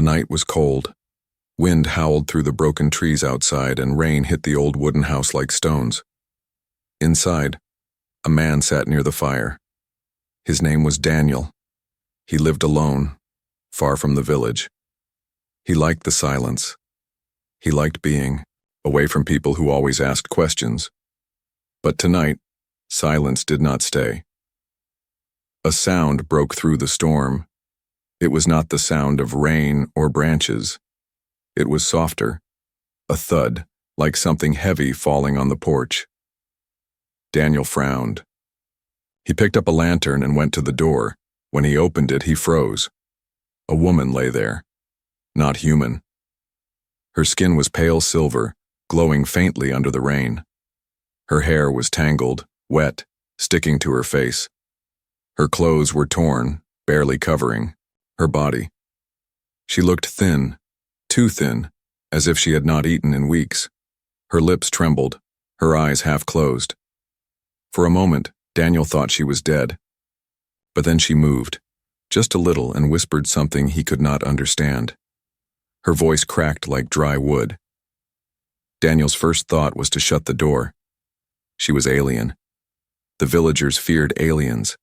night was cold. Wind howled through the broken trees outside, and rain hit the old wooden house like stones. Inside, a man sat near the fire. His name was Daniel. He lived alone, far from the village. He liked the silence. He liked being away from people who always asked questions. But tonight, silence did not stay. A sound broke through the storm. It was not the sound of rain or branches. It was softer, a thud, like something heavy falling on the porch. Daniel frowned. He picked up a lantern and went to the door. When he opened it, he froze. A woman lay there, not human. Her skin was pale silver, glowing faintly under the rain. Her hair was tangled, wet, sticking to her face. Her clothes were torn, barely covering her body. She looked thin, too thin, as if she had not eaten in weeks. Her lips trembled, her eyes half closed. For a moment, Daniel thought she was dead. But then she moved, just a little, and whispered something he could not understand. Her voice cracked like dry wood. Daniel's first thought was to shut the door. She was alien. The villagers feared aliens.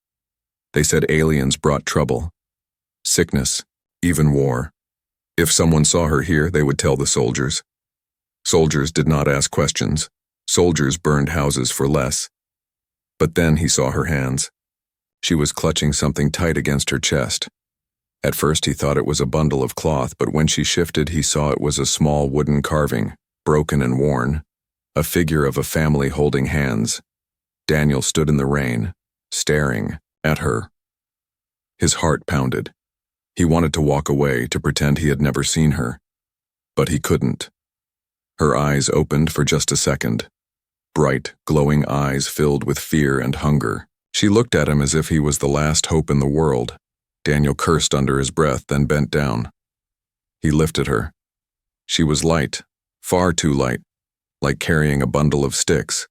They said aliens brought trouble, sickness, even war. If someone saw her here, they would tell the soldiers. Soldiers did not ask questions. Soldiers burned houses for less. But then he saw her hands. She was clutching something tight against her chest. At first he thought it was a bundle of cloth, but when she shifted, he saw it was a small wooden carving, broken and worn, a figure of a family holding hands. Daniel stood in the rain, staring at her. His heart pounded. He wanted to walk away, to pretend he had never seen her. But he couldn't. Her eyes opened for just a second. Bright, glowing eyes filled with fear and hunger. She looked at him as if he was the last hope in the world. Daniel cursed under his breath, then bent down. He lifted her. She was light, far too light, like carrying a bundle of sticks.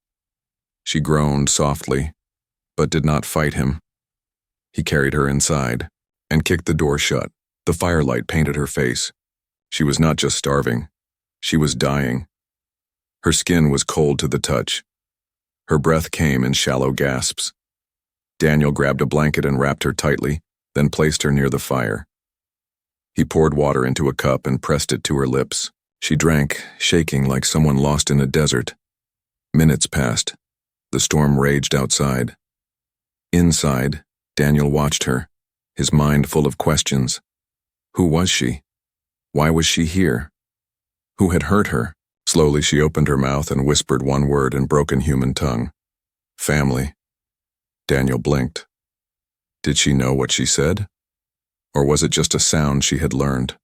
She groaned softly, but did not fight him. He carried her inside and kicked the door shut. The firelight painted her face. She was not just starving. She was dying. Her skin was cold to the touch. Her breath came in shallow gasps. Daniel grabbed a blanket and wrapped her tightly, then placed her near the fire. He poured water into a cup and pressed it to her lips. She drank, shaking like someone lost in a desert. Minutes passed. The storm raged outside. Inside, Daniel watched her, his mind full of questions. Who was she? Why was she here? Who had hurt her? Slowly she opened her mouth and whispered one word in broken human tongue. Family. Daniel blinked. Did she know what she said? Or was it just a sound she had learned?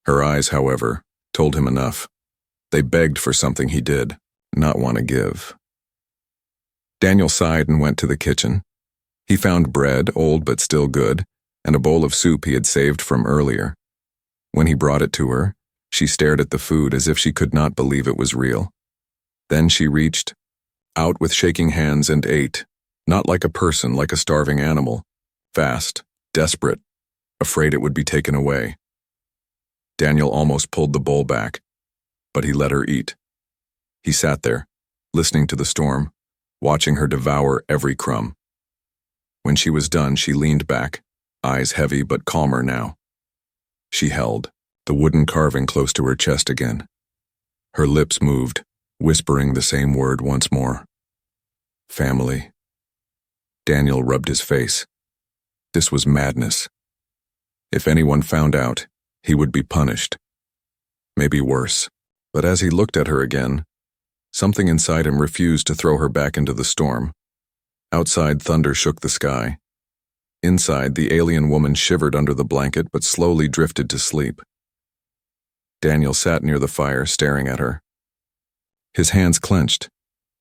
Her eyes, however, told him enough. They begged for something he did not want to give. Daniel sighed and went to the kitchen. He found bread, old but still good, and a bowl of soup he had saved from earlier. When he brought it to her, she stared at the food as if she could not believe it was real. Then she reached out with shaking hands and ate, not like a person, like a starving animal, fast, desperate, afraid it would be taken away. Daniel almost pulled the bowl back, but he let her eat. He sat there, listening to the storm, watching her devour every crumb. When she was done, she leaned back, eyes heavy but calmer now. She held the wooden carving close to her chest again. Her lips moved, whispering the same word once more. Family. Daniel rubbed his face. This was madness. If anyone found out, he would be punished. Maybe worse. But as he looked at her again, something inside him refused to throw her back into the storm. Outside, thunder shook the sky. Inside, the alien woman shivered under the blanket but slowly drifted to sleep. Daniel sat near the fire, staring at her. His hands clenched.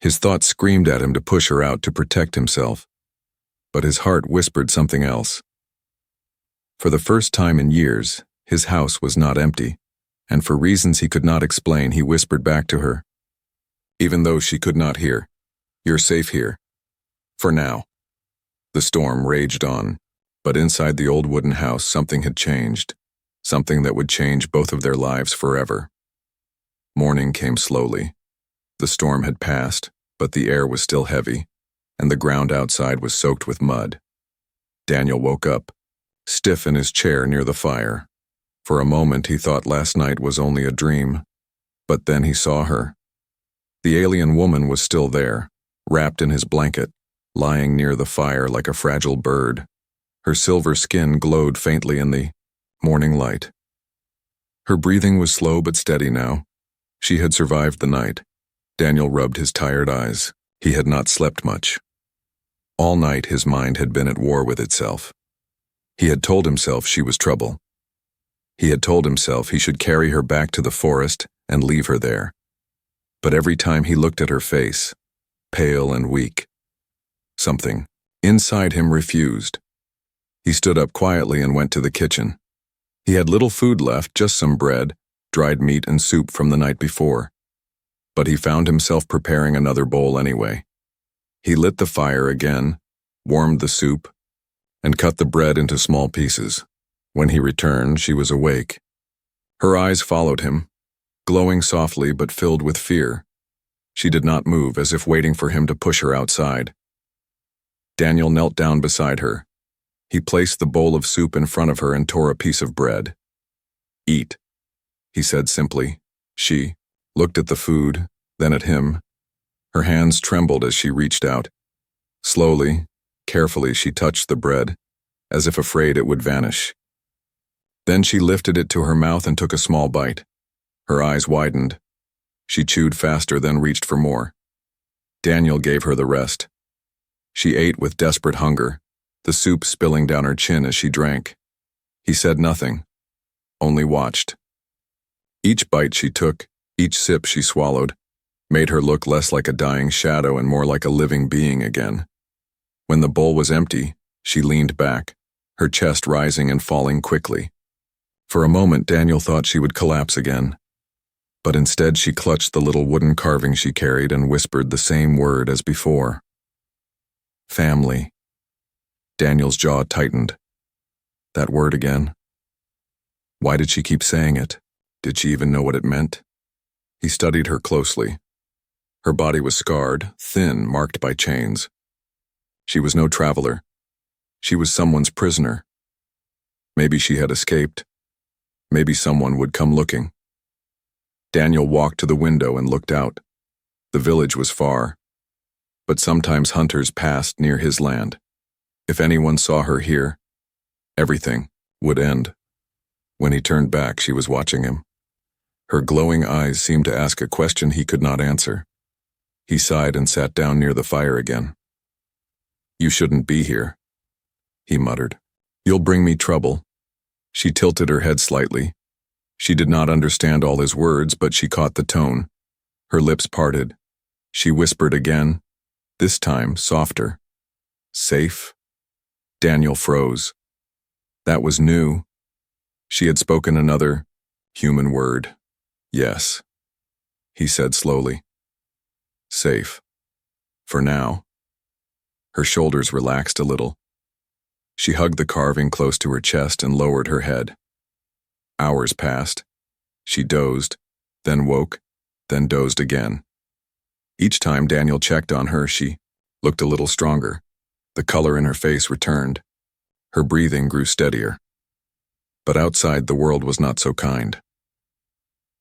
His thoughts screamed at him to push her out, to protect himself. But his heart whispered something else. For the first time in years, his house was not empty, and for reasons he could not explain, he whispered back to her. Even though she could not hear, "You're safe here. For now." The storm raged on, but inside the old wooden house something had changed. something that would change both of their lives forever. Morning came slowly. The storm had passed, but the air was still heavy, and the ground outside was soaked with mud. Daniel woke up, stiff in his chair near the fire. For a moment he thought last night was only a dream, but then he saw her. The alien woman was still there, wrapped in his blanket, lying near the fire like a fragile bird. Her silver skin glowed faintly in the morning light. Her breathing was slow but steady now. She had survived the night. Daniel rubbed his tired eyes. He had not slept much. All night his mind had been at war with itself. He had told himself she was trouble. He had told himself he should carry her back to the forest and leave her there. But every time he looked at her face, pale and weak, something inside him refused. He stood up quietly and went to the kitchen. He had little food left, just some bread, dried meat and soup from the night before. But he found himself preparing another bowl anyway. He lit the fire again, warmed the soup, and cut the bread into small pieces. When he returned, she was awake. Her eyes followed him, glowing softly but filled with fear. She did not move, as if waiting for him to push her outside. Daniel knelt down beside her. He placed the bowl of soup in front of her and tore a piece of bread. "Eat," he said simply. She looked at the food, then at him. Her hands trembled as she reached out. Slowly, carefully, she touched the bread, as if afraid it would vanish. Then she lifted it to her mouth and took a small bite. Her eyes widened. She chewed faster, then reached for more. Daniel gave her the rest. She ate with desperate hunger, the soup spilling down her chin as she drank. He said nothing, only watched. Each bite she took, each sip she swallowed, made her look less like a dying shadow and more like a living being again. When the bowl was empty, she leaned back, her chest rising and falling quickly. For a moment, Daniel thought she would collapse again. But instead, she clutched the little wooden carving she carried and whispered the same word as before. Family. Daniel's jaw tightened. That word again. Why did she keep saying it? Did she even know what it meant? He studied her closely. Her body was scarred, thin, marked by chains. She was no traveler. She was someone's prisoner. Maybe she had escaped. Maybe someone would come looking. Daniel walked to the window and looked out. The village was far, but sometimes hunters passed near his land. If anyone saw her here, everything would end. When he turned back, she was watching him. Her glowing eyes seemed to ask a question he could not answer. He sighed and sat down near the fire again. "You shouldn't be here," he muttered. "You'll bring me trouble." She tilted her head slightly. She did not understand all his words, but she caught the tone. Her lips parted. She whispered again, this time softer. "Safe?" Daniel froze. That was new. She had spoken another human word. "Yes," he said slowly. "Safe. For now." Her shoulders relaxed a little. She hugged the carving close to her chest and lowered her head. Hours passed. She dozed, then woke, then dozed again. Each time Daniel checked on her, she looked a little stronger. The color in her face returned. Her breathing grew steadier. But outside, the world was not so kind.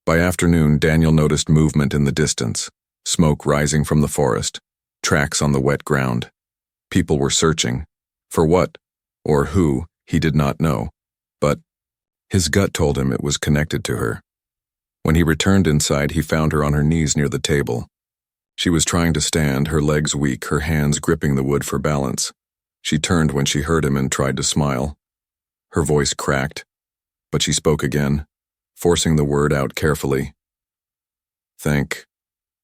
By afternoon, Daniel noticed movement in the distance, smoke rising from the forest, tracks on the wet ground. People were searching. For what, or who, he did not know, but his gut told him it was connected to her. When he returned inside, he found her on her knees near the table. She was trying to stand, her legs weak, her hands gripping the wood for balance. She turned when she heard him and tried to smile. Her voice cracked, but she spoke again, forcing the word out carefully. "Thank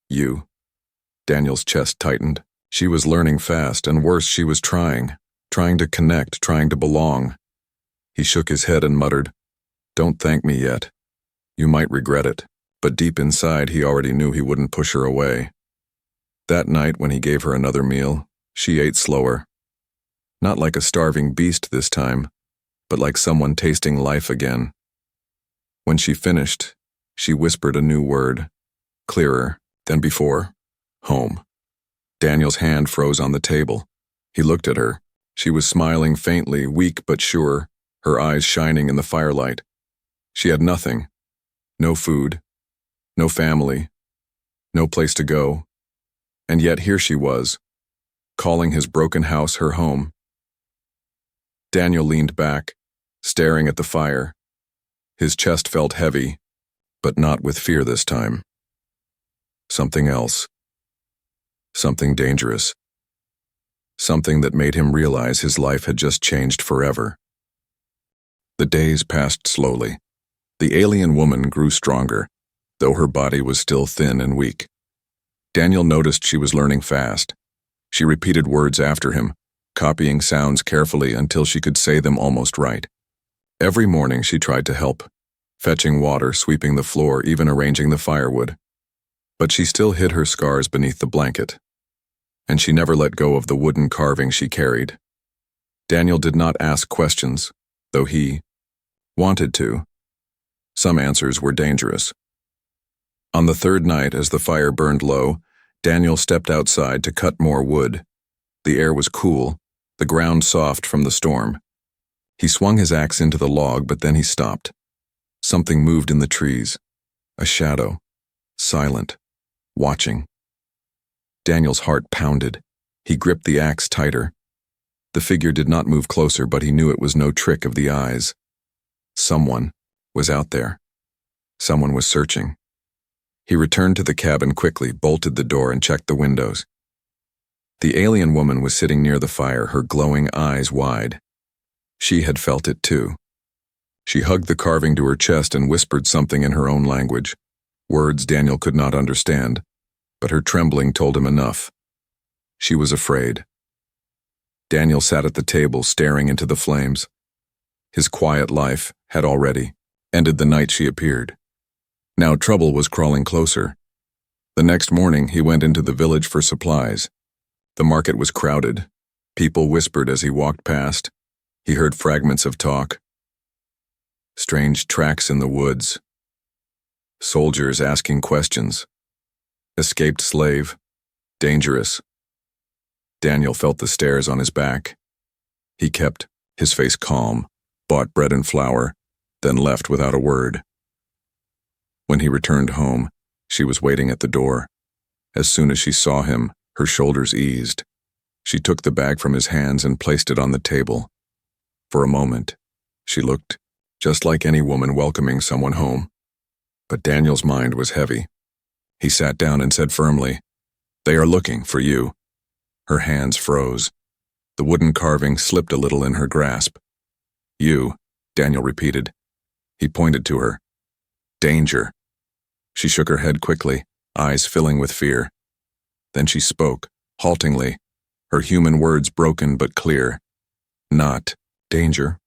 you." Daniel's chest tightened. She was learning fast, and worse, she was trying to connect, trying to belong. He shook his head and muttered, "Don't thank me yet. You might regret it." But deep inside, he already knew he wouldn't push her away. That night, when he gave her another meal, she ate slower. Not like a starving beast this time, but like someone tasting life again. When she finished, she whispered a new word, clearer than before. Home. Daniel's hand froze on the table. He looked at her. She was smiling faintly, weak but sure, her eyes shining in the firelight. She had nothing. No food. No family. No place to go. And yet here she was, calling his broken house her home. Daniel leaned back, staring at the fire. His chest felt heavy, but not with fear this time. Something else. Something dangerous. Something that made him realize his life had just changed forever. The days passed slowly. The alien woman grew stronger, though her body was still thin and weak. Daniel noticed she was learning fast. She repeated words after him, copying sounds carefully until she could say them almost right. Every morning she tried to help, fetching water, sweeping the floor, even arranging the firewood. But she still hid her scars beneath the blanket, and she never let go of the wooden carving she carried. Daniel did not ask questions, though he wanted to. Some answers were dangerous. On the third night, as the fire burned low, Daniel stepped outside to cut more wood. The air was cool, the ground soft from the storm. He swung his axe into the log, but then he stopped. Something moved in the trees. A shadow, silent, watching. Daniel's heart pounded. He gripped the axe tighter. The figure did not move closer, but he knew it was no trick of the eyes. Someone was out there. Someone was searching. He returned to the cabin quickly, bolted the door, and checked the windows. The alien woman was sitting near the fire, her glowing eyes wide. She had felt it too. She hugged the carving to her chest and whispered something in her own language, words Daniel could not understand, but her trembling told him enough. She was afraid. Daniel sat at the table, staring into the flames. His quiet life had already ended the night she appeared. Now trouble was crawling closer. The next morning, he went into the village for supplies. The market was crowded. People whispered as he walked past. He heard fragments of talk. Strange tracks in the woods. Soldiers asking questions. Escaped slave. Dangerous. Daniel felt the stares on his back. He kept his face calm, bought bread and flour, then left without a word. When he returned home, she was waiting at the door. As soon as she saw him, her shoulders eased. She took the bag from his hands and placed it on the table. For a moment, she looked just like any woman welcoming someone home. But Daniel's mind was heavy. He sat down and said firmly, "They are looking for you." Her hands froze. The wooden carving slipped a little in her grasp. "You," Daniel repeated. He pointed to her. "Danger." She shook her head quickly, eyes filling with fear. Then she spoke, haltingly, her human words broken but clear. "Not danger.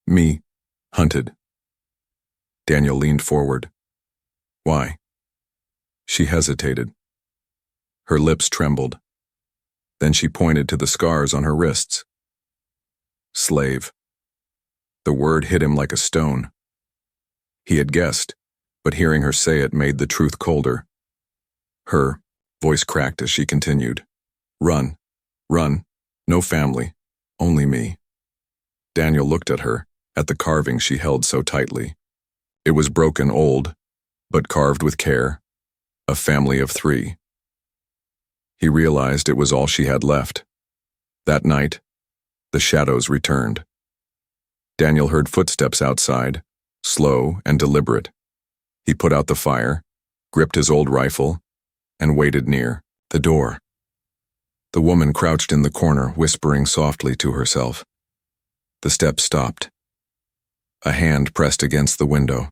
Me. Hunted." Daniel leaned forward. "Why?" She hesitated. Her lips trembled. Then she pointed to the scars on her wrists. Slave. The word hit him like a stone. He had guessed, but hearing her say it made the truth colder. Her voice cracked as she continued. "Run. Run. No family. Only me." Daniel looked at her, at the carving she held so tightly. It was broken old, but carved with care. A family of 3. He realized it was all she had left. That night, the shadows returned. Daniel heard footsteps outside, slow and deliberate. He put out the fire, gripped his old rifle, and waited near the door. The woman crouched in the corner, whispering softly to herself. The steps stopped. A hand pressed against the window.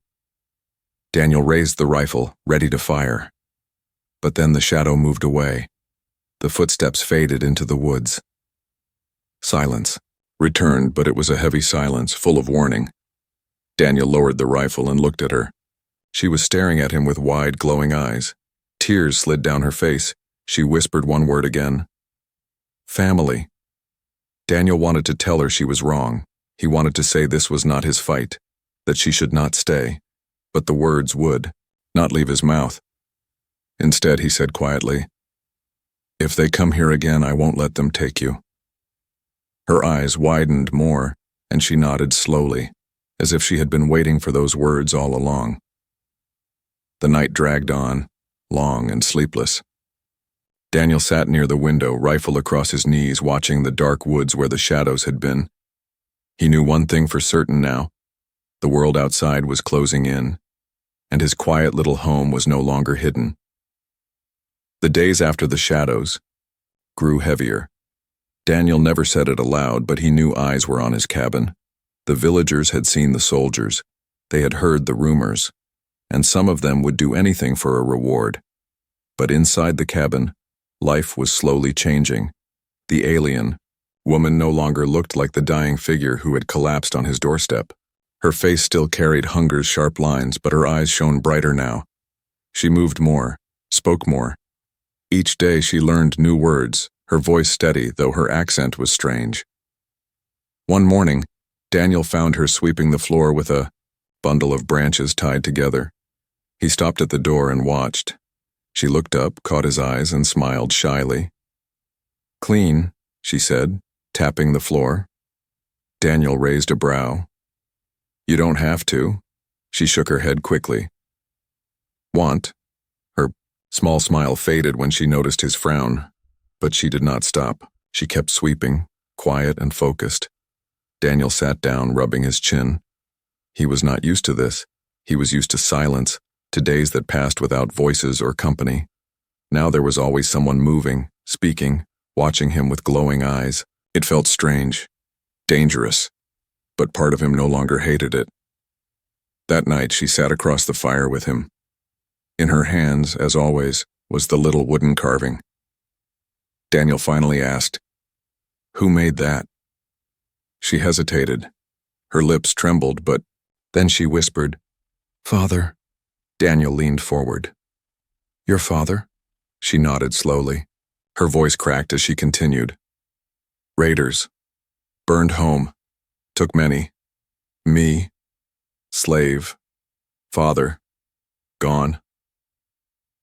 Daniel raised the rifle, ready to fire. But then the shadow moved away. The footsteps faded into the woods. Silence returned, but it was a heavy silence, full of warning. Daniel lowered the rifle and looked at her. She was staring at him with wide, glowing eyes. Tears slid down her face. She whispered one word again. Family. Daniel wanted to tell her she was wrong. He wanted to say this was not his fight, that she should not stay. but the words would not leave his mouth. Instead, he said quietly, "If they come here again, I won't let them take you." Her eyes widened more, and she nodded slowly, as if she had been waiting for those words all along. The night dragged on, long and sleepless. Daniel sat near the window, rifle across his knees, watching the dark woods where the shadows had been. He knew one thing for certain now. The world outside was closing in, and his quiet little home was no longer hidden. The days after the shadows grew heavier. Daniel never said it aloud, but he knew eyes were on his cabin. The villagers had seen the soldiers. They had heard the rumors, and some of them would do anything for a reward. But inside the cabin, life was slowly changing. The alien woman no longer looked like the dying figure who had collapsed on his doorstep. Her face still carried hunger's sharp lines, but her eyes shone brighter now. She moved more, spoke more. Each day she learned new words, her voice steady, though her accent was strange. One morning, Daniel found her sweeping the floor with a bundle of branches tied together. He stopped at the door and watched. She looked up, caught his eyes, and smiled shyly. "Clean," she said, tapping the floor. Daniel raised a brow. "You don't have to." She shook her head quickly. "Want?" Her small smile faded when she noticed his frown, but she did not stop. She kept sweeping, quiet and focused. Daniel sat down, rubbing his chin. He was not used to this. He was used to silence, to days that passed without voices or company. Now there was always someone moving, speaking, watching him with glowing eyes. It felt strange, dangerous, but part of him no longer hated it. That night she sat across the fire with him. In her hands, as always, was the little wooden carving. Daniel finally asked, "Who made that?" She hesitated. Her lips trembled, but then she whispered, "Father." Daniel leaned forward. "Your father?" She nodded slowly. Her voice cracked as she continued. "Raiders. Burned home. Took many. Me. Slave. Father. Gone."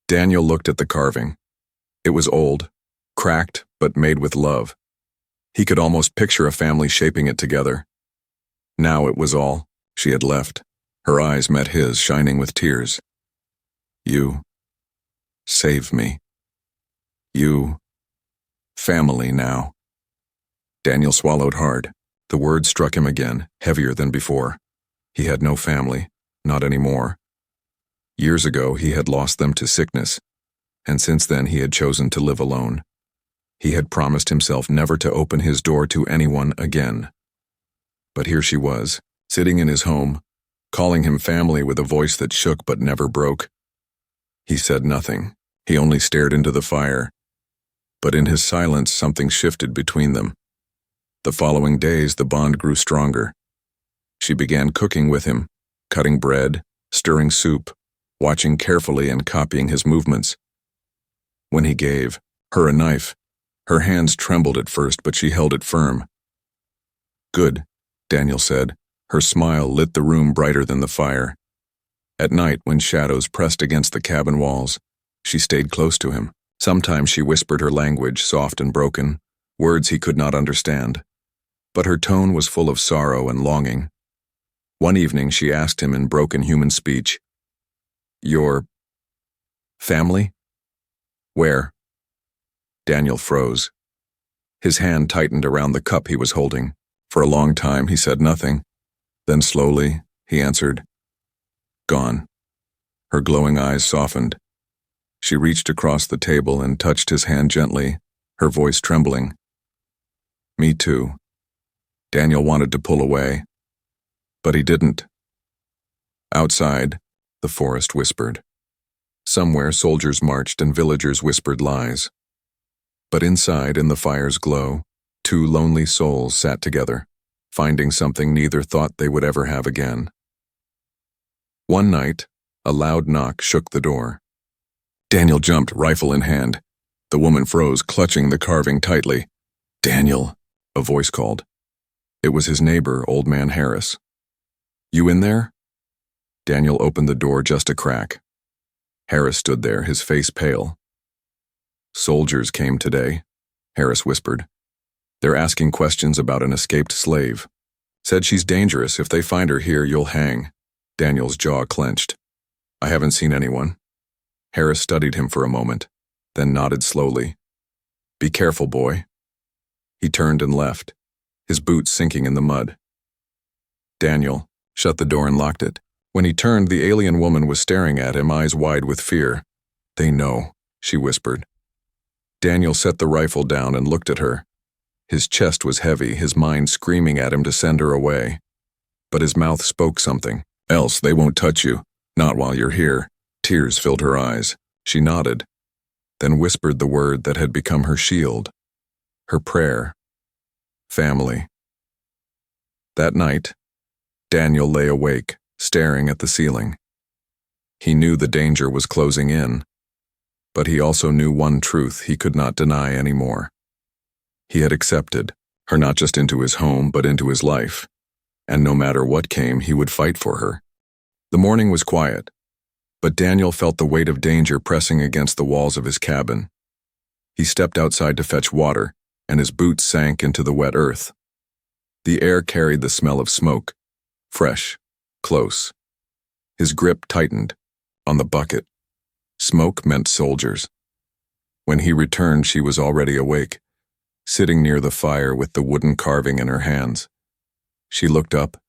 Daniel looked at the carving. It was old, cracked, but made with love. He could almost picture a family shaping it together. Now it was all she had left. Her eyes met his, shining with tears. "You saved me. You family now." Daniel swallowed hard. The word struck him again, heavier than before. He had no family, not anymore. Years ago he had lost them to sickness, and since then he had chosen to live alone. He had promised himself never to open his door to anyone again. But here she was, sitting in his home, calling him family with a voice that shook but never broke. He said nothing. He only stared into the fire. But in his silence, something shifted between them. The following days, the bond grew stronger. She began cooking with him, cutting bread, stirring soup, watching carefully and copying his movements. When he gave her a knife, her hands trembled at first, but she held it firm. "Good," Daniel said. Her smile lit the room brighter than the fire. At night, when shadows pressed against the cabin walls, she stayed close to him. Sometimes she whispered her language, soft and broken, words he could not understand. But her tone was full of sorrow and longing. One evening she asked him in broken human speech, "Your family? Where?" Daniel froze. His hand tightened around the cup he was holding. For a long time he said nothing. Then slowly he answered, "Gone." Her glowing eyes softened. She reached across the table and touched his hand gently, her voice trembling. "Me too." Daniel wanted to pull away, but he didn't. Outside, the forest whispered. Somewhere soldiers marched and villagers whispered lies. But inside, in the fire's glow, two lonely souls sat together, finding something neither thought they would ever have again. One night, a loud knock shook the door. Daniel jumped, rifle in hand. The woman froze, clutching the carving tightly. "Daniel," a voice called. It was his neighbor, Old Man Harris. "You in there?" Daniel opened the door just a crack. Harris stood there, his face pale. "Soldiers came today," Harris whispered. "They're asking questions about an escaped slave. Said she's dangerous. If they find her here, you'll hang." Daniel's jaw clenched. "I haven't seen anyone." Harris studied him for a moment, then nodded slowly. "Be careful, boy." He turned and left, his boots sinking in the mud. Daniel shut the door and locked it. When he turned, the alien woman was staring at him, eyes wide with fear. "They know," she whispered. Daniel set the rifle down and looked at her. His chest was heavy, his mind screaming at him to send her away. But his mouth spoke something. "Else they won't touch you. Not while you're here." Tears filled her eyes. She nodded, then whispered the word that had become her shield, her prayer. Family. That night, Daniel lay awake, staring at the ceiling. He knew the danger was closing in, but he also knew one truth he could not deny anymore. He had accepted her not just into his home, but into his life, and no matter what came, he would fight for her. The morning was quiet, but Daniel felt the weight of danger pressing against the walls of his cabin. He stepped outside to fetch water, and his boots sank into the wet earth. The air carried the smell of smoke, fresh, close. His grip tightened on the bucket. Smoke meant soldiers. When he returned, she was already awake, sitting near the fire with the wooden carving in her hands. She looked up,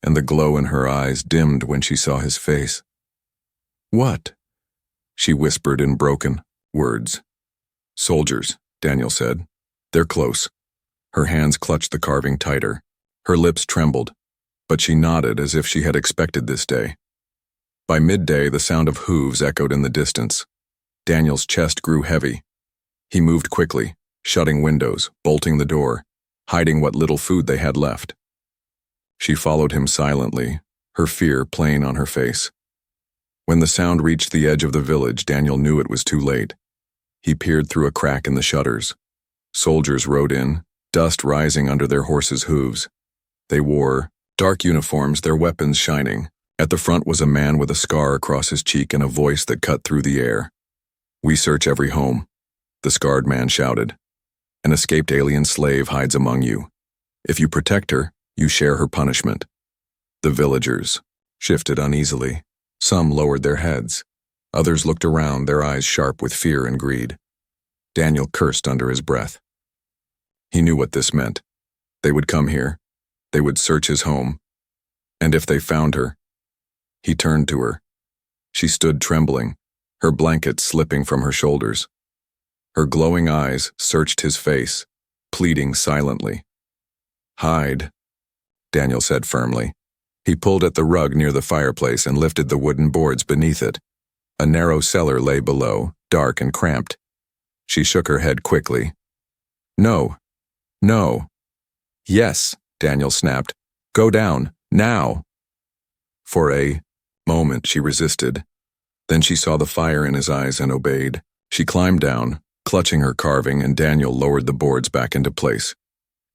and the glow in her eyes dimmed when she saw his face. "What?" she whispered in broken words. "Soldiers," Daniel said. "They're close." Her hands clutched the carving tighter. Her lips trembled, but she nodded as if she had expected this day. By midday, the sound of hooves echoed in the distance. Daniel's chest grew heavy. He moved quickly, shutting windows, bolting the door, hiding what little food they had left. She followed him silently, her fear plain on her face. When the sound reached the edge of the village, Daniel knew it was too late. He peered through a crack in the shutters. Soldiers rode in, dust rising under their horses' hooves. They wore dark uniforms, their weapons shining. At the front was a man with a scar across his cheek and a voice that cut through the air. "We search every home," the scarred man shouted. "An escaped alien slave hides among you. If you protect her, you share her punishment." The villagers shifted uneasily. Some lowered their heads. Others looked around, their eyes sharp with fear and greed. Daniel cursed under his breath. He knew what this meant. They would come here. They would search his home. And if they found her, he turned to her. She stood trembling, her blanket slipping from her shoulders. Her glowing eyes searched his face, pleading silently. "Hide," Daniel said firmly. He pulled at the rug near the fireplace and lifted the wooden boards beneath it. A narrow cellar lay below, dark and cramped. She shook her head quickly. "No. No." "Yes," Daniel snapped. "Go down, now." For a moment she resisted. Then she saw the fire in his eyes and obeyed. She climbed down, clutching her carving, and Daniel lowered the boards back into place.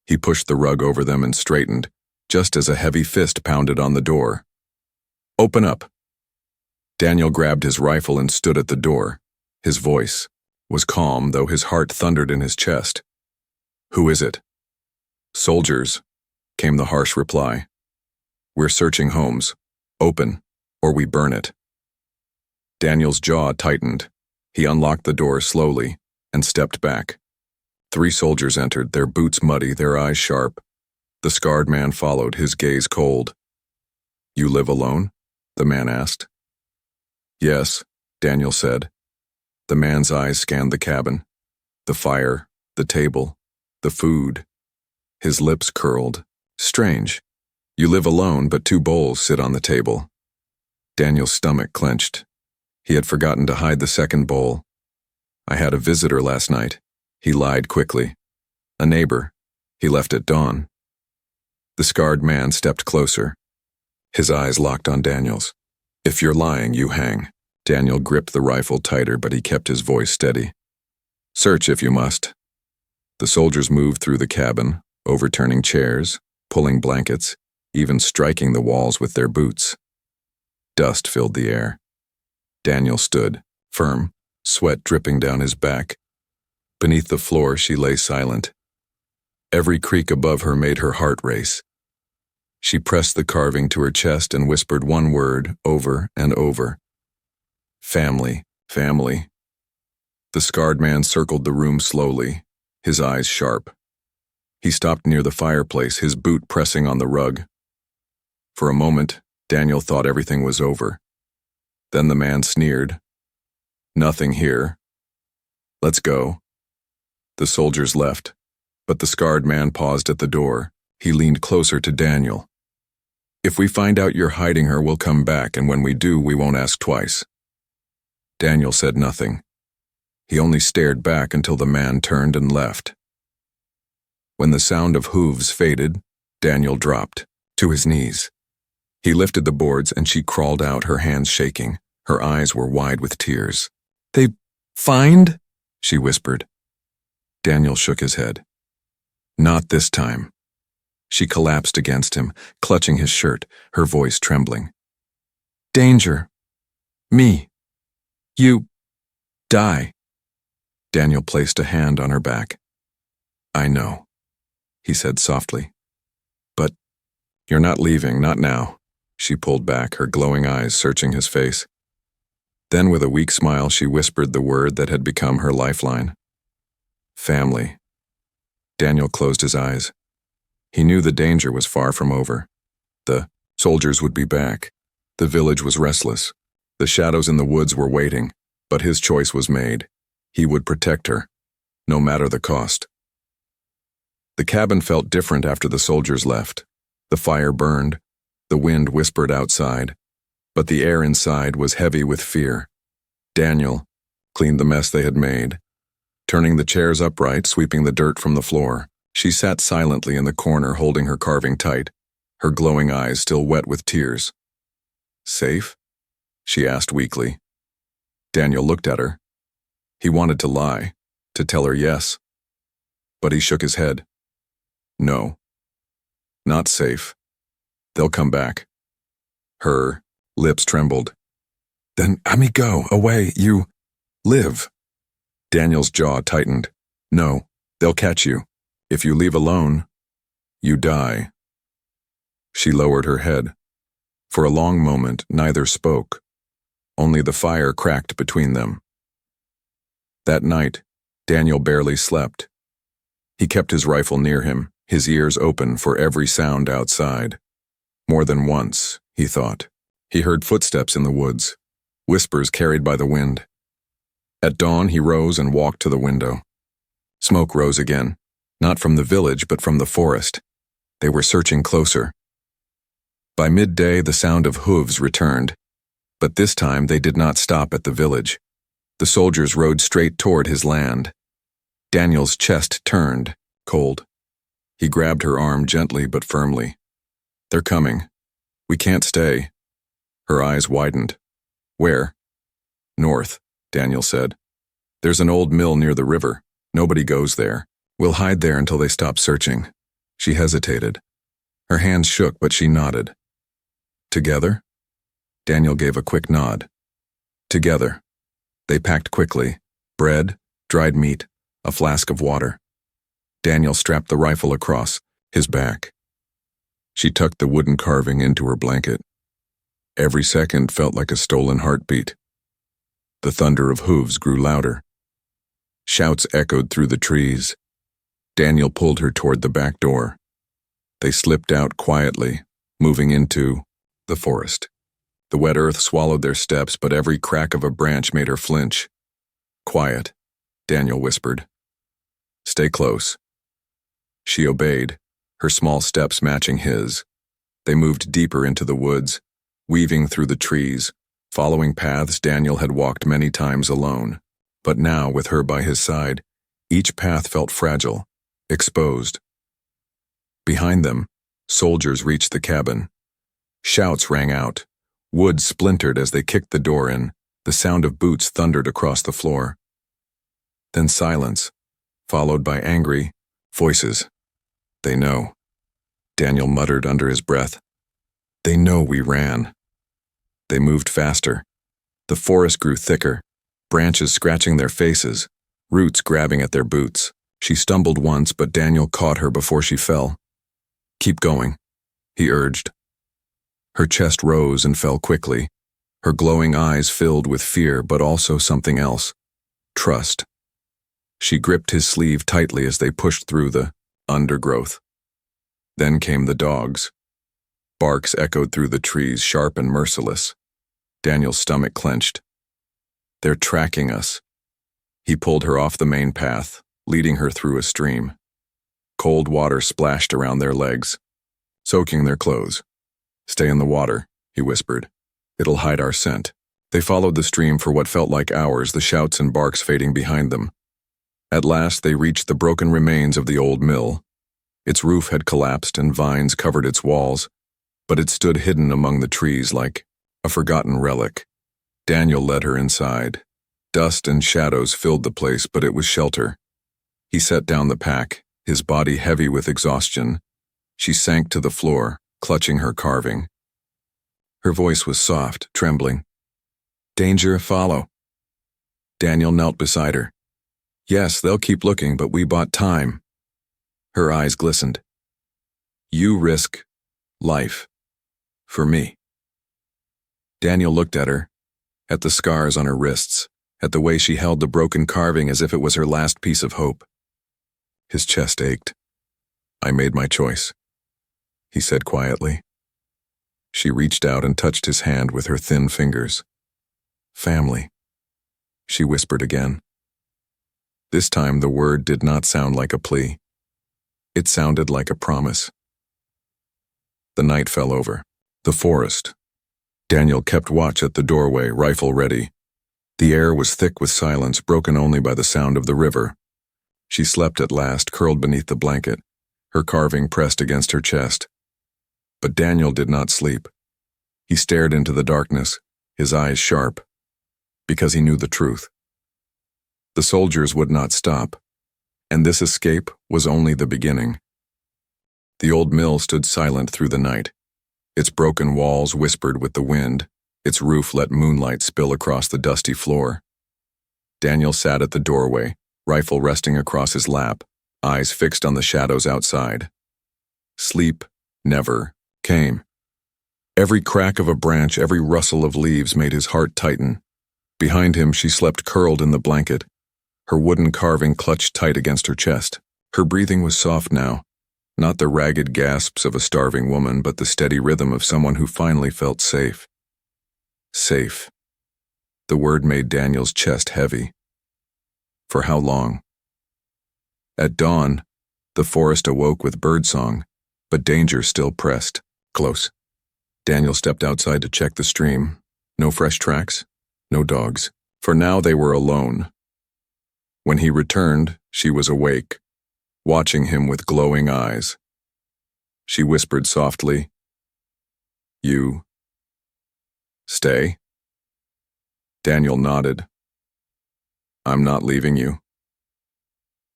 He pushed the rug over them and straightened, just as a heavy fist pounded on the door. "Open up." Daniel grabbed his rifle and stood at the door. His voice was calm, though his heart thundered in his chest. "Who is it?" "Soldiers," came the harsh reply. "We're searching homes. Open, or we burn it." Daniel's jaw tightened. He unlocked the door slowly and stepped back. 3 soldiers entered, their boots muddy, their eyes sharp. The scarred man followed, his gaze cold. "You live alone?" the man asked. "Yes," Daniel said. The man's eyes scanned the cabin, the fire, the table, the food. His lips curled. "Strange. You live alone, but 2 bowls sit on the table." Daniel's stomach clenched. He had forgotten to hide the second bowl. "I had a visitor last night," he lied quickly. "A neighbor. He left at dawn." The scarred man stepped closer. His eyes locked on Daniel's. "If you're lying, you hang." Daniel gripped the rifle tighter, but he kept his voice steady. "Search if you must." The soldiers moved through the cabin, overturning chairs, pulling blankets, even striking the walls with their boots. Dust filled the air. Daniel stood, firm, sweat dripping down his back. Beneath the floor, she lay silent. Every creak above her made her heart race. She pressed the carving to her chest and whispered one word over and over. Family, family. The scarred man circled the room slowly, his eyes sharp. He stopped near the fireplace, his boot pressing on the rug. For a moment, Daniel thought everything was over. Then the man sneered. Nothing here. Let's go. The soldiers left, but the scarred man paused at the door. He leaned closer to Daniel. If we find out you're hiding her, we'll come back, and when we do, we won't ask twice. Daniel said nothing. He only stared back until the man turned and left. When the sound of hooves faded, Daniel dropped to his knees. He lifted the boards and she crawled out, her hands shaking. Her eyes were wide with tears. They find? She whispered. Daniel shook his head. Not this time. She collapsed against him, clutching his shirt, her voice trembling. Danger. Me. You. Die. Daniel placed a hand on her back. I know, he said softly. But you're not leaving, not now. She pulled back, her glowing eyes searching his face. Then with a weak smile, she whispered the word that had become her lifeline. Family. Daniel closed his eyes. He knew the danger was far from over. The soldiers would be back. The village was restless. The shadows in the woods were waiting, but his choice was made. He would protect her, no matter the cost. The cabin felt different after the soldiers left. The fire burned. The wind whispered outside, but the air inside was heavy with fear. Daniel cleaned the mess they had made. Turning the chairs upright, sweeping the dirt from the floor, she sat silently in the corner holding her carving tight, her glowing eyes still wet with tears. Safe? She asked weakly. Daniel looked at her. He wanted to lie, to tell her yes. But he shook his head. No. Not safe. They'll come back. Her lips trembled. Then let me go, away, you live. Daniel's jaw tightened. No, they'll catch you. If you leave alone, you die. She lowered her head. For a long moment, neither spoke. Only the fire cracked between them. That night, Daniel barely slept. He kept his rifle near him, his ears open for every sound outside. More than once, he thought, he heard footsteps in the woods, whispers carried by the wind. At dawn, he rose and walked to the window. Smoke rose again, not from the village but from the forest. They were searching closer. By midday, the sound of hooves returned, but this time they did not stop at the village. The soldiers rode straight toward his land. Daniel's chest turned, cold. He grabbed her arm gently but firmly. They're coming. We can't stay. Her eyes widened. Where? North, Daniel said. There's an old mill near the river. Nobody goes there. We'll hide there until they stop searching. She hesitated. Her hands shook, but she nodded. Together? Daniel gave a quick nod. Together. They packed quickly. Bread, dried meat, a flask of water. Daniel strapped the rifle across his back. She tucked the wooden carving into her blanket. Every second felt like a stolen heartbeat. The thunder of hooves grew louder. Shouts echoed through the trees. Daniel pulled her toward the back door. They slipped out quietly, moving into the forest. The wet earth swallowed their steps, but every crack of a branch made her flinch. Quiet, Daniel whispered. Stay close. She obeyed, her small steps matching his. They moved deeper into the woods, weaving through the trees, following paths Daniel had walked many times alone. But now, with her by his side, each path felt fragile, exposed. Behind them, soldiers reached the cabin. Shouts rang out. Wood splintered as they kicked the door in. The sound of boots thundered across the floor. Then silence, followed by angry voices. They know. Daniel muttered under his breath. They know we ran. They moved faster. The forest grew thicker, branches scratching their faces, roots grabbing at their boots. She stumbled once, but Daniel caught her before she fell. "Keep going," he urged. Her chest rose and fell quickly. Her glowing eyes filled with fear, but also something else. Trust. She gripped his sleeve tightly as they pushed through the undergrowth. Then came the dogs. Barks echoed through the trees, sharp and merciless. Daniel's stomach clenched. "They're tracking us." He pulled her off the main path, leading her through a stream. Cold water splashed around their legs, soaking their clothes. "Stay in the water," he whispered. "It'll hide our scent." They followed the stream for what felt like hours, the shouts and barks fading behind them. At last they reached the broken remains of the old mill. Its roof had collapsed and vines covered its walls, but it stood hidden among the trees like a forgotten relic. Daniel led her inside. Dust and shadows filled the place, but it was shelter. He set down the pack, his body heavy with exhaustion. She sank to the floor, clutching her carving. Her voice was soft, trembling. "Danger, follow." Daniel knelt beside her. "Yes, they'll keep looking, but we bought time." Her eyes glistened. "You risk life. For me." Daniel looked at her, at the scars on her wrists, at the way she held the broken carving as if it was her last piece of hope. His chest ached. "I made my choice," he said quietly. She reached out and touched his hand with her thin fingers. "Family," she whispered again. This time the word did not sound like a plea. It sounded like a promise. The night fell over. The forest. Daniel kept watch at the doorway, rifle ready. The air was thick with silence, broken only by the sound of the river. She slept at last, curled beneath the blanket, her carving pressed against her chest. But Daniel did not sleep. He stared into the darkness, his eyes sharp, because he knew the truth. The soldiers would not stop, and this escape was only the beginning. The old mill stood silent through the night. Its broken walls whispered with the wind, its roof let moonlight spill across the dusty floor. Daniel sat at the doorway, rifle resting across his lap, eyes fixed on the shadows outside. Sleep never came. Every crack of a branch, every rustle of leaves made his heart tighten. Behind him, she slept curled in the blanket, her wooden carving clutched tight against her chest. Her breathing was soft now, not the ragged gasps of a starving woman, but the steady rhythm of someone who finally felt safe. Safe. The word made Daniel's chest heavy. For how long? At dawn, the forest awoke with birdsong, but danger still pressed, close. Daniel stepped outside to check the stream. No fresh tracks, no dogs. For now they were alone. When he returned, she was awake, watching him with glowing eyes. She whispered softly, "You stay?" Daniel nodded. "I'm not leaving you."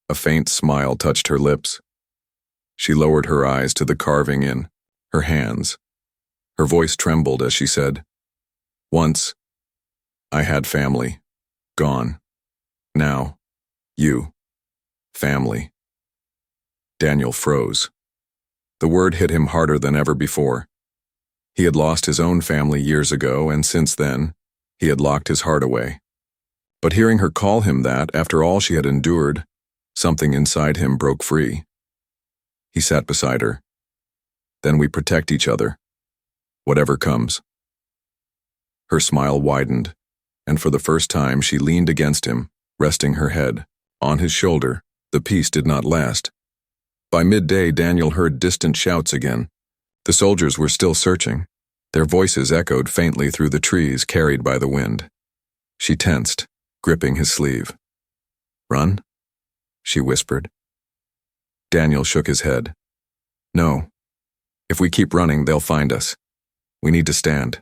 A faint smile touched her lips. She lowered her eyes to the carving in her hands. Her voice trembled as she said, "Once, I had family. Gone. Now, you. Family." Daniel froze. The word hit him harder than ever before. He had lost his own family years ago, and since then, he had locked his heart away. But hearing her call him that, after all she had endured, something inside him broke free. He sat beside her. "Then we protect each other, whatever comes." Her smile widened, and for the first time she leaned against him, resting her head on his shoulder. The peace did not last. By midday, Daniel heard distant shouts again. The soldiers were still searching. Their voices echoed faintly through the trees, carried by the wind. She tensed, gripping his sleeve. "Run?" she whispered. Daniel shook his head. "No. If we keep running, they'll find us. We need to stand."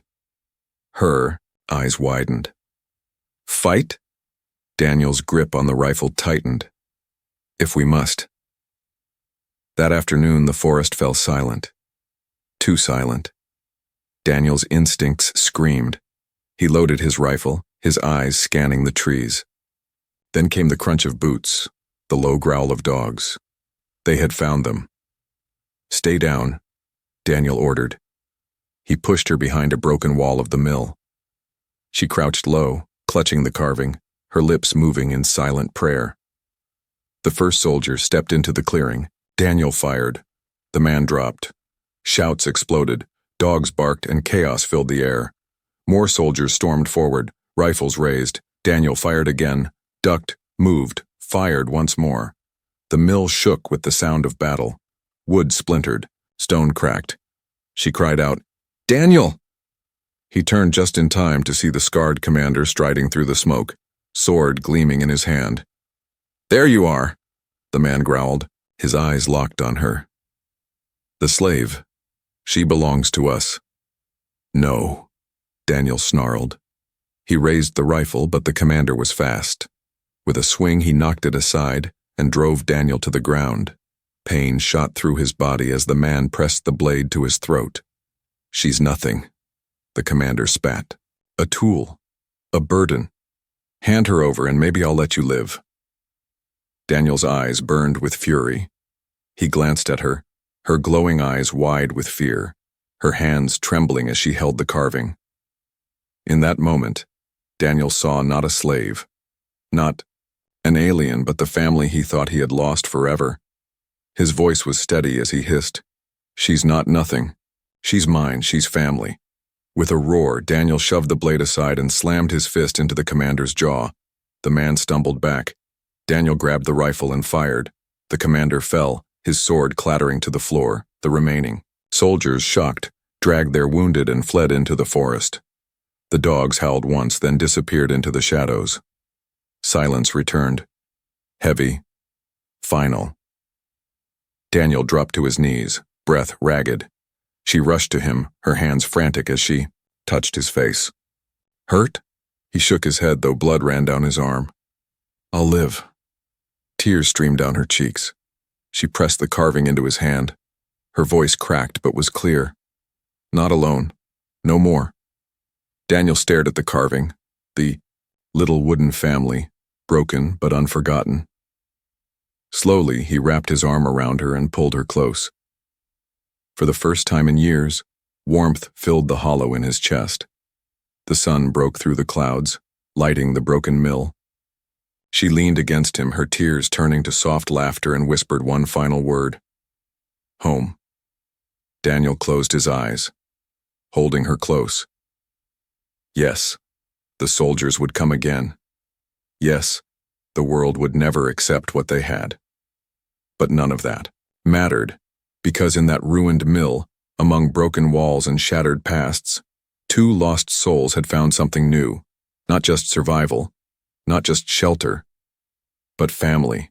Her eyes widened. "Fight?" Daniel's grip on the rifle tightened. "If we must." That afternoon, the forest fell silent. Too silent. Daniel's instincts screamed. He loaded his rifle, his eyes scanning the trees. Then came the crunch of boots, the low growl of dogs. They had found them. "Stay down," Daniel ordered. He pushed her behind a broken wall of the mill. She crouched low, clutching the carving, her lips moving in silent prayer. The first soldier stepped into the clearing. Daniel fired. The man dropped. Shouts exploded, dogs barked, and chaos filled the air. More soldiers stormed forward, rifles raised. Daniel fired again, ducked, moved, fired once more. The mill shook with the sound of battle. Wood splintered, stone cracked. She cried out, "Daniel!" He turned just in time to see the scarred commander striding through the smoke, sword gleaming in his hand. "There you are," the man growled, his eyes locked on her. "The slave. She belongs to us." "No," Daniel snarled. He raised the rifle, but the commander was fast. With a swing, he knocked it aside and drove Daniel to the ground. Pain shot through his body as the man pressed the blade to his throat. "She's nothing," the commander spat. "A tool. A burden. Hand her over and maybe I'll let you live." Daniel's eyes burned with fury. He glanced at her, her glowing eyes wide with fear, her hands trembling as she held the carving. In that moment, Daniel saw not a slave, not an alien, but the family he thought he had lost forever. His voice was steady as he hissed, "She's not nothing. She's mine, she's family." With a roar, Daniel shoved the blade aside and slammed his fist into the commander's jaw. The man stumbled back. Daniel grabbed the rifle and fired. The commander fell, his sword clattering to the floor. The remaining soldiers, shocked, dragged their wounded and fled into the forest. The dogs howled once, then disappeared into the shadows. Silence returned. Heavy. Final. Daniel dropped to his knees, breath ragged. She rushed to him, her hands frantic as she touched his face. "Hurt?" He shook his head, though blood ran down his arm. "I'll live." Tears streamed down her cheeks. She pressed the carving into his hand. Her voice cracked but was clear. "Not alone. No more." Daniel stared at the carving, the little wooden family, broken but unforgotten. Slowly, he wrapped his arm around her and pulled her close. For the first time in years, warmth filled the hollow in his chest. The sun broke through the clouds, lighting the broken mill. She leaned against him, her tears turning to soft laughter, and whispered one final word. "Home." Daniel closed his eyes, holding her close. Yes, the soldiers would come again. Yes, the world would never accept what they had. But none of that mattered, because in that ruined mill, among broken walls and shattered pasts, two lost souls had found something new, not just survival, not just shelter, but family.